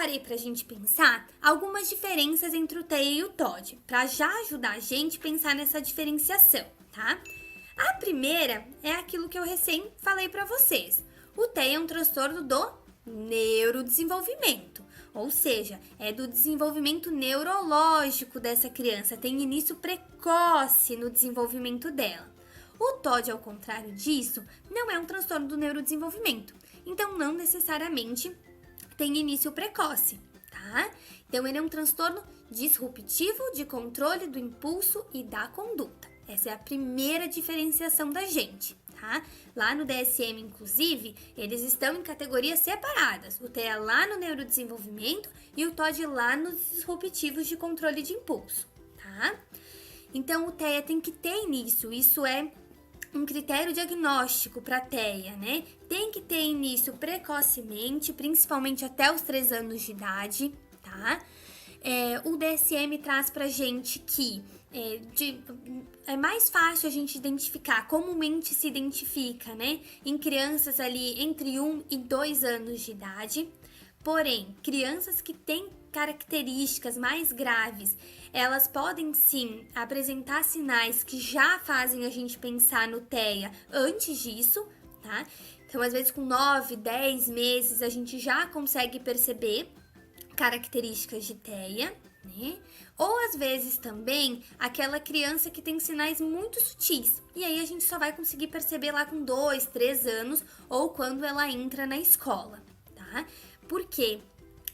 separei para a gente pensar algumas diferenças entre o TEA e o TOD, para já ajudar a gente a pensar nessa diferenciação, tá? A primeira é aquilo que eu recém falei para vocês. O TEA é um transtorno do neurodesenvolvimento, ou seja, é do desenvolvimento neurológico dessa criança, tem início precoce no desenvolvimento dela. O TOD, ao contrário disso, não é um transtorno do neurodesenvolvimento, então não necessariamente tem início precoce, tá? Então, ele é um transtorno disruptivo de controle do impulso e da conduta. Essa é a primeira diferenciação da gente, tá? Lá no DSM, inclusive, eles estão em categorias separadas. O TEA lá no neurodesenvolvimento e o TOD lá nos disruptivos de controle de impulso, tá? Então, o TEA tem que ter início, isso é um critério diagnóstico para TEA, né? Tem que ter início precocemente, principalmente até os 3 anos de idade, tá? O DSM traz pra gente que é mais fácil a gente identificar, comumente se identifica, né? Em crianças ali entre 1 e 2 anos de idade. Porém, crianças que têm características mais graves, elas podem sim apresentar sinais que já fazem a gente pensar no TEA antes disso, tá? Então, às vezes com 9, 10 meses, a gente já consegue perceber características de TEA, né? Ou às vezes também aquela criança que tem sinais muito sutis, e aí a gente só vai conseguir perceber lá com 2, 3 anos ou quando ela entra na escola, tá? Por quê?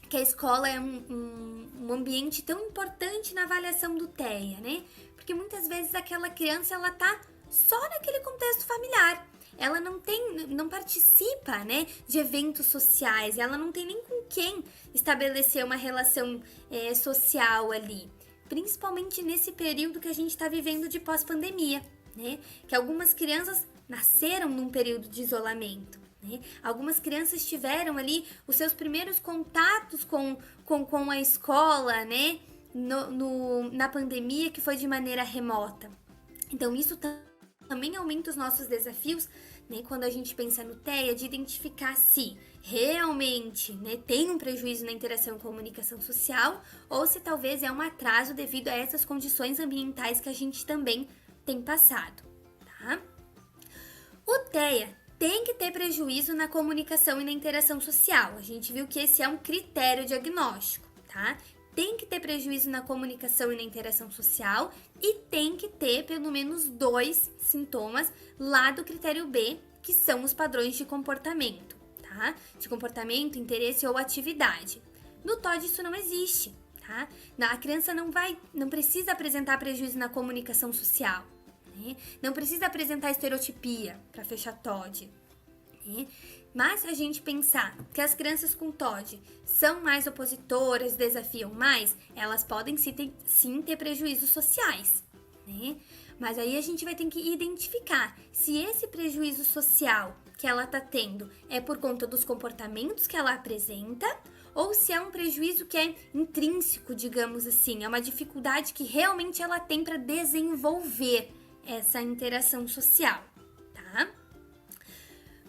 Que a escola é um ambiente tão importante na avaliação do TEA, né? Porque muitas vezes aquela criança, ela tá só naquele contexto familiar. Ela não participa, né, de eventos sociais, ela não tem nem com quem estabelecer uma relação social ali. Principalmente nesse período que a gente está vivendo de pós-pandemia, né? Que algumas crianças nasceram num período de isolamento. Né? Algumas crianças tiveram ali os seus primeiros contatos com a escola, né? Na pandemia, que foi de maneira remota. Então, isso também aumenta os nossos desafios, né? Quando a gente pensa no TEA, de identificar se realmente, né, tem um prejuízo na interação e comunicação social ou se talvez é um atraso devido a essas condições ambientais que a gente também tem passado, tá? O TEA tem que ter prejuízo na comunicação e na interação social. A gente viu que esse é um critério diagnóstico, tá? Tem que ter prejuízo na comunicação e na interação social e tem que ter pelo menos 2 sintomas lá do critério B, que são os padrões de comportamento, tá? De comportamento, interesse ou atividade. No TOD isso não existe, tá? A criança não precisa apresentar prejuízo na comunicação social. Não precisa apresentar estereotipia para fechar TOD. Mas se a gente pensar que as crianças com TOD são mais opositoras, desafiam mais, elas podem sim ter prejuízos sociais. Mas aí a gente vai ter que identificar se esse prejuízo social que ela está tendo é por conta dos comportamentos que ela apresenta ou se é um prejuízo que é intrínseco, digamos assim, é uma dificuldade que realmente ela tem para desenvolver essa interação social, tá?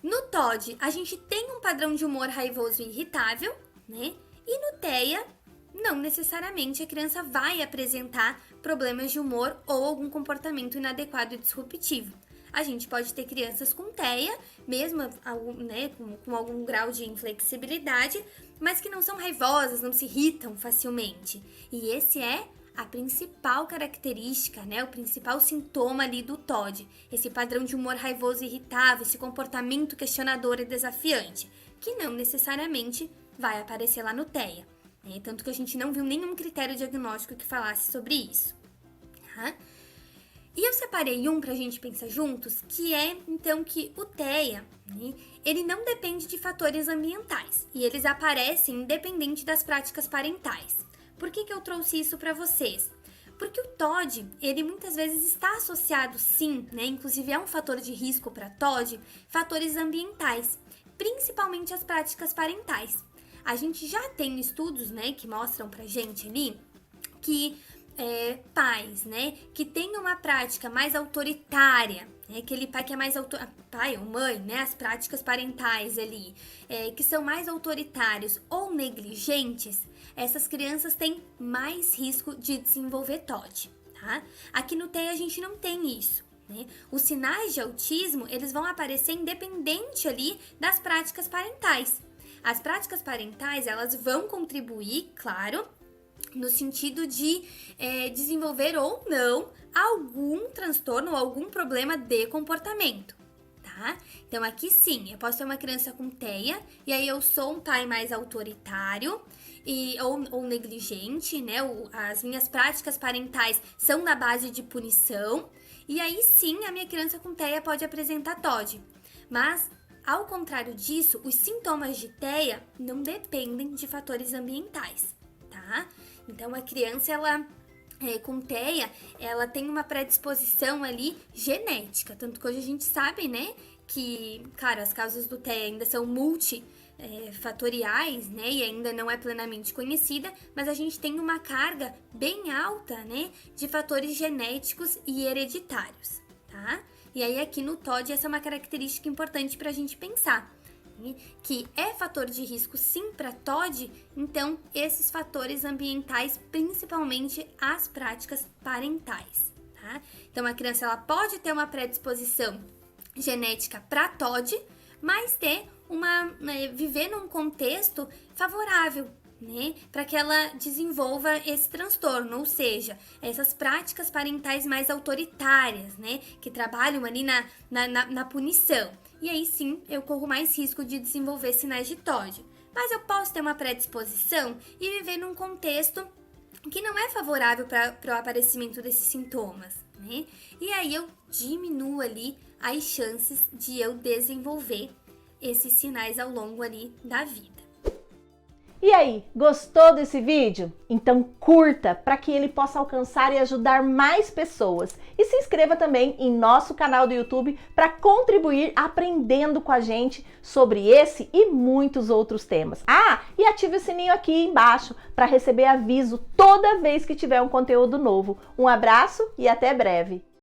No TOD, a gente tem um padrão de humor raivoso e irritável, né? E no TEA, não necessariamente a criança vai apresentar problemas de humor ou algum comportamento inadequado e disruptivo. A gente pode ter crianças com TEA, mesmo, né, com algum grau de inflexibilidade, mas que não são raivosas, não se irritam facilmente. E esse é a principal característica, né, o principal sintoma ali do TOD, esse padrão de humor raivoso e irritável, esse comportamento questionador e desafiante, que não necessariamente vai aparecer lá no TEA, né, tanto que a gente não viu nenhum critério diagnóstico que falasse sobre isso, tá? E eu separei um pra gente pensar juntos, que é, então, que o TEA, né, ele não depende de fatores ambientais, e eles aparecem independente das práticas parentais. Por que eu trouxe isso para vocês? Porque o TOD, ele muitas vezes está associado sim, né? Inclusive é um fator de risco para TOD, fatores ambientais, principalmente as práticas parentais. A gente já tem estudos, né, que mostram pra gente ali que pais, né, que têm uma prática mais autoritária Aquele pai que é mais pai ou mãe, né? As práticas parentais ali, que são mais autoritários ou negligentes, essas crianças têm mais risco de desenvolver TOD, tá? Aqui no TEA a gente não tem isso, né? Os sinais de autismo, eles vão aparecer independente ali das práticas parentais. As práticas parentais, elas vão contribuir, claro, no sentido de desenvolver ou não algum transtorno ou algum problema de comportamento, tá? Então aqui sim, eu posso ter uma criança com TEA e aí eu sou um pai mais autoritário ou negligente, né? As minhas práticas parentais são na base de punição e aí sim a minha criança com TEA pode apresentar TOD. Mas ao contrário disso, os sintomas de TEA não dependem de fatores ambientais, tá? Então a criança, ela com TEA, ela tem uma predisposição ali genética, tanto que hoje a gente sabe, né, que, claro, as causas do TEA ainda são multifatoriais, né, e ainda não é plenamente conhecida, mas a gente tem uma carga bem alta, né, de fatores genéticos e hereditários, tá? E aí aqui no TOD essa é uma característica importante para a gente pensar, que é fator de risco sim para TOD, então esses fatores ambientais, principalmente as práticas parentais, tá? Então a criança ela pode ter uma predisposição genética para TOD, mas viver num contexto favorável, né, para que ela desenvolva esse transtorno, ou seja, essas práticas parentais mais autoritárias, né, que trabalham ali na punição. E aí sim, eu corro mais risco de desenvolver sinais de TOD. Mas eu posso ter uma predisposição e viver num contexto que não é favorável para o aparecimento desses sintomas, né? E aí eu diminuo ali as chances de eu desenvolver esses sinais ao longo ali da vida. E aí, gostou desse vídeo? Então curta para que ele possa alcançar e ajudar mais pessoas. E se inscreva também em nosso canal do YouTube para contribuir aprendendo com a gente sobre esse e muitos outros temas. Ah, e ative o sininho aqui embaixo para receber aviso toda vez que tiver um conteúdo novo. Um abraço e até breve!